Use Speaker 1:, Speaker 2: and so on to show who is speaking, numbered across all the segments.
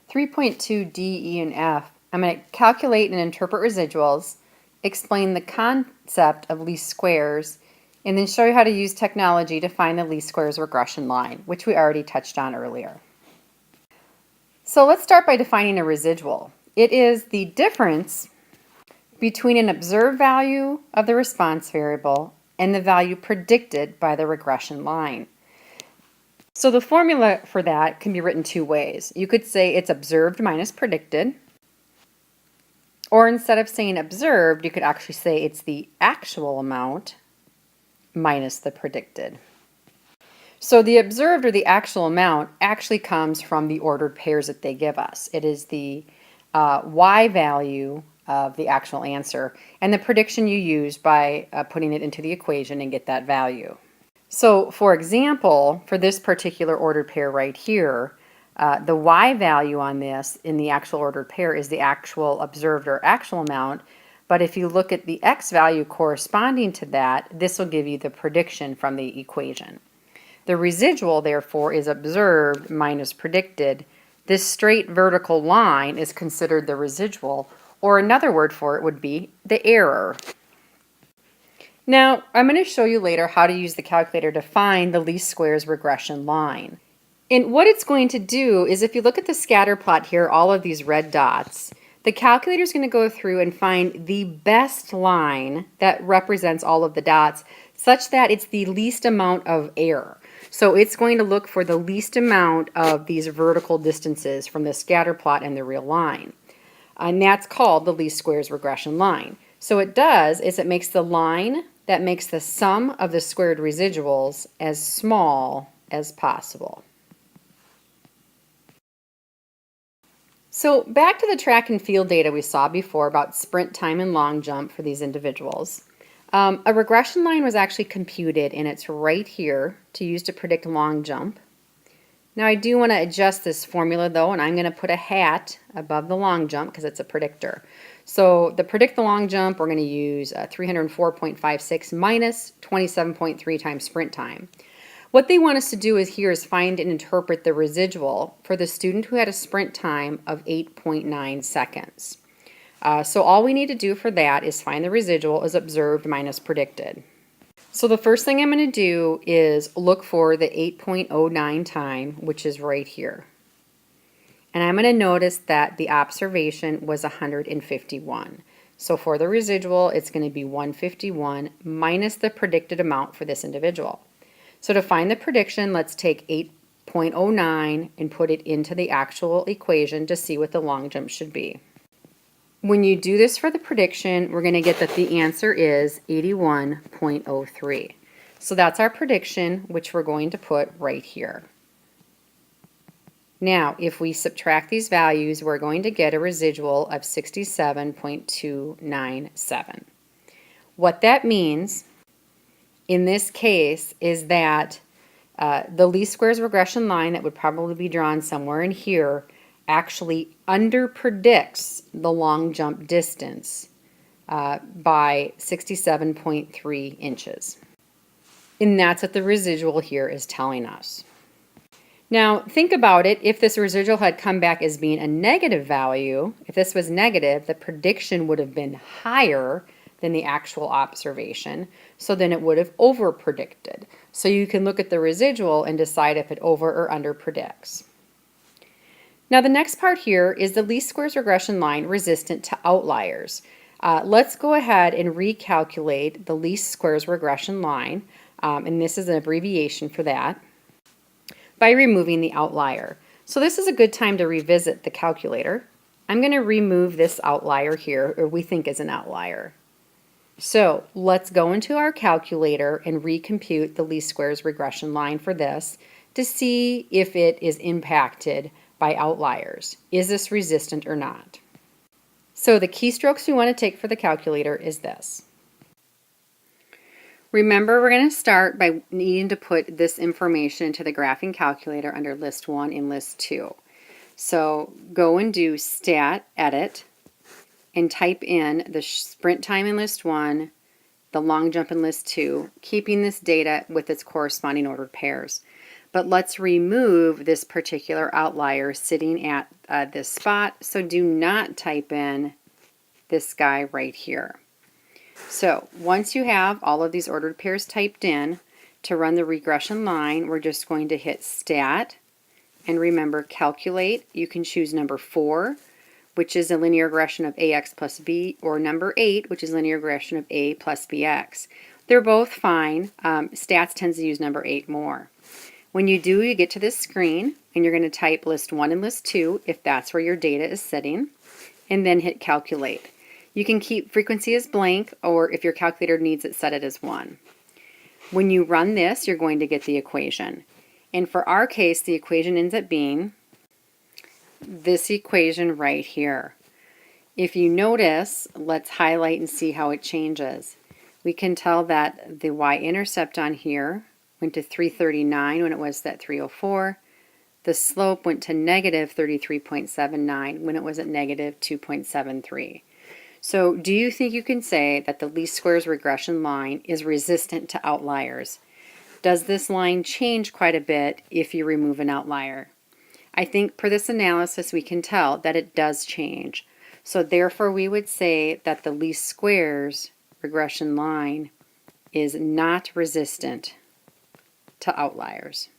Speaker 1: 3.2 D, E, and F, I'm going to calculate and interpret residuals, explain the concept of least squares, and then show you how to use technology to find the least squares regression line, which we already touched on earlier. So let's start by defining a residual. It is the difference between an observed value of the response variable and the value predicted by the regression line. So the formula for that can be written two ways. You could say it's observed minus predicted, or instead of saying observed, you could actually say it's the actual amount minus the predicted. So the observed or the actual amount actually comes from the ordered pairs that they give us. It is the y value of the actual answer and the prediction you use by putting it into the equation and get that value. So for example, for this particular ordered pair right here, the y value on this in the actual ordered pair is the actual observed or actual amount, but if you look at the x value corresponding to that, this will give you the prediction from the equation. The residual, therefore, is observed minus predicted. This straight vertical line is considered the residual, or another word for it would be the error. Now, I'm going to show you later how to use the calculator to find the least squares regression line. And what it's going to do is, if you look at the scatter plot here, all of these red dots, the calculator is going to go through and find the best line that represents all of the dots such that it's the least amount of error. So it's going to look for the least amount of these vertical distances from the scatter plot and the real line. And that's called the least squares regression line. So what it does is it makes the line that makes the sum of the squared residuals as small as possible. So back to the track and field data we saw before about sprint time and long jump for these individuals. A regression line was actually computed, and it's right here to use to predict long jump. Now I do want to adjust this formula though, and I'm going to put a hat above the long jump because it's a predictor. So to predict the long jump, we're going to use 304.56 minus 27.3 times sprint time. What they want us to do is find and interpret the residual for the student who had a sprint time of 8.9 seconds. So all we need to do for that is find the residual as observed minus predicted. So the first thing I'm going to do is look for the 8.09 time, which is right here. And I'm going to notice that the observation was 151. So for the residual, it's going to be 151 minus the predicted amount for this individual. So to find the prediction, let's take 8.09 and put it into the actual equation to see what the long jump should be. When you do this for the prediction, we're going to get that the answer is 81.03. So that's our prediction, which we're going to put right here. Now, if we subtract these values, we're going to get a residual of 67.297. What that means in this case is that the least squares regression line that would probably be drawn somewhere in here actually underpredicts the long jump distance by 67.3 inches. And that's what the residual here is telling us. Now think about it, if this residual had come back as being a negative value, if this was negative, the prediction would have been higher than the actual observation, so then it would have over-predicted. So you can look at the residual and decide if it over or under predicts. Now the next part here is the least squares regression line resistant to outliers. Let's go ahead and recalculate the least squares regression line, and this is an abbreviation for that, by removing the outlier. So this is a good time to revisit the calculator. I'm going to remove this outlier here, or we think is an outlier. So let's go into our calculator and recompute the least squares regression line for this to see if it is impacted by outliers. Is this resistant or not? So the keystrokes we want to take for the calculator is this. Remember, we're going to start by needing to put this information into the graphing calculator under list 1 and list 2. So go and do stat edit and type in the sprint time in list 1, the long jump in list 2, keeping this data with its corresponding ordered pairs. But let's remove this particular outlier sitting at this spot. So do not type in this guy right here. So once you have all of these ordered pairs typed in, to run the regression line, we're just going to hit Stat, and remember, calculate. You can choose number 4, which is a linear regression of ax plus b, or number 8, which is linear regression of a plus bx. They're both fine. Stats tends to use number 8 more. When you do, you get to this screen, and you're going to type list 1 and list 2 if that's where your data is sitting, and then hit calculate. You can keep frequency as blank, or if your calculator needs it, set it as 1. When you run this, you're going to get the equation. And for our case, the equation ends up being this equation right here. If you notice, let's highlight and see how it changes. We can tell that the y-intercept on here went to 339 when it was at 304. The slope went to negative 33.79 when it was at negative 2.73. So do you think you can say that the least squares regression line is resistant to outliers? Does this line change quite a bit if you remove an outlier? I think per this analysis we can tell that it does change. So therefore we would say that the least squares regression line is not resistant to outliers.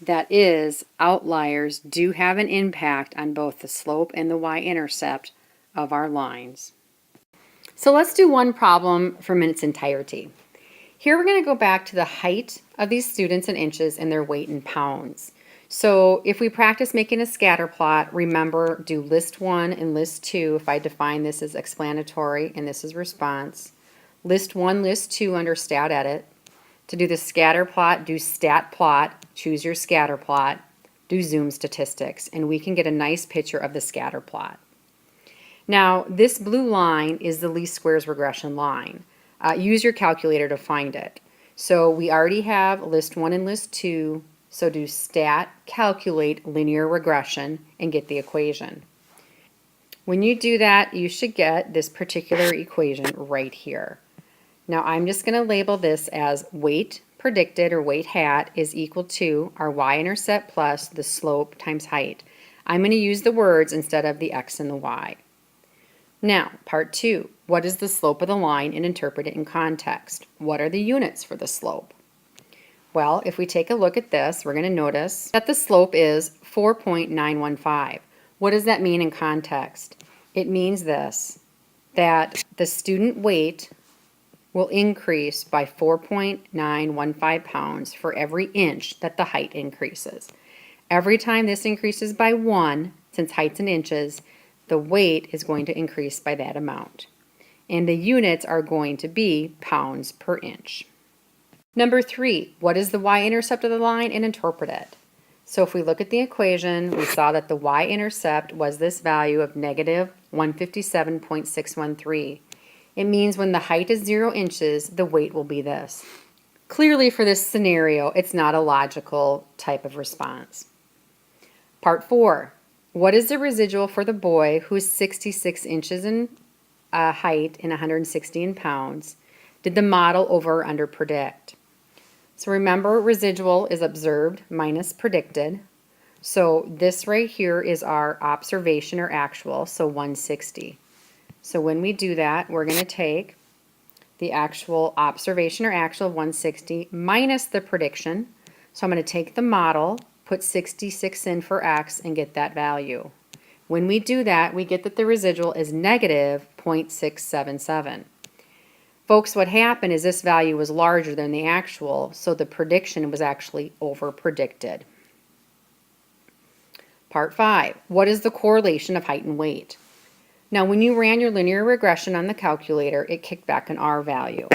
Speaker 1: That is, outliers do have an impact on both the slope and the y-intercept of our lines. So let's do one problem from its entirety. Here we're going to go back to the height of these students in inches and their weight in pounds. So if we practice making a scatter plot, remember, do list 1 and list 2 if I define this as explanatory and this is response. List 1, list 2 under stat edit. To do the scatter plot, do stat plot, choose your scatter plot, do zoom statistics, and we can get a nice picture of the scatter plot. Now, this blue line is the least squares regression line. Use your calculator to find it. So we already have list 1 and list 2, so do stat, calculate linear regression, and get the equation. When you do that, you should get this particular equation right here. Now I'm just going to label this as weight predicted, or weight hat, is equal to our y-intercept plus the slope times height. I'm going to use the words instead of the x and the y. Now, part 2, what is the slope of the line, and interpret it in context? What are the units for the slope? Well, if we take a look at this, we're going to notice that the slope is 4.915. What does that mean in context? It means this, that the student weight will increase by 4.915 pounds for every inch that the height increases. Every time this increases by 1, since height's in inches, the weight is going to increase by that amount. And the units are going to be pounds per inch. Number 3, what is the y-intercept of the line, and interpret it? So if we look at the equation, we saw that the y-intercept was this value of negative 157.613. It means when the height is 0 inches, the weight will be this. Clearly for this scenario, it's not a logical type of response. Part 4. What is the residual for the boy who is 66 inches in height and 160 in pounds? Did the model over or under predict? So remember, residual is observed minus predicted. So this right here is our observation or actual, so 160. So when we do that, we're going to take the actual observation or actual of 160 minus the prediction. So I'm going to take the model, put 66 in for x, and get that value. When we do that, we get that the residual is negative 0.677. Folks, what happened is this value was larger than the actual, so the prediction was actually over-predicted. Part 5. What is the correlation of height and weight? Now, when you ran your linear regression on the calculator, it kicked back an R value.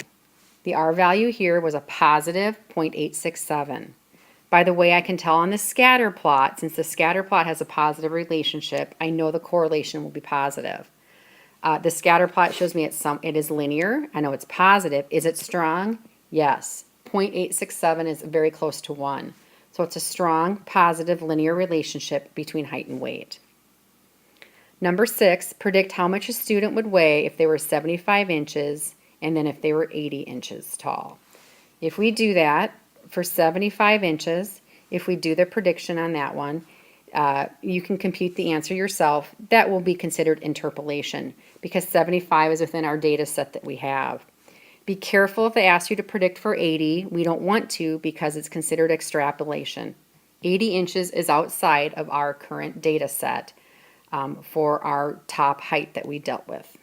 Speaker 1: The R value here was a positive 0.867. By the way, I can tell on the scatter plot, since the scatter plot has a positive relationship, I know the correlation will be positive. The scatter plot shows me it is linear. I know it's positive. Is it strong? Yes. 0.867 is very close to 1. So it's a strong, positive linear relationship between height and weight. Number 6, predict how much a student would weigh if they were 75 inches and then if they were 80 inches tall. If we do that, for 75 inches, if we do the prediction on that one, you can compute the answer yourself. That will be considered interpolation because 75 is within our data set that we have. Be careful if they ask you to predict for 80. We don't want to because it's considered extrapolation. 80 inches is outside of our current data set for our top height that we dealt with.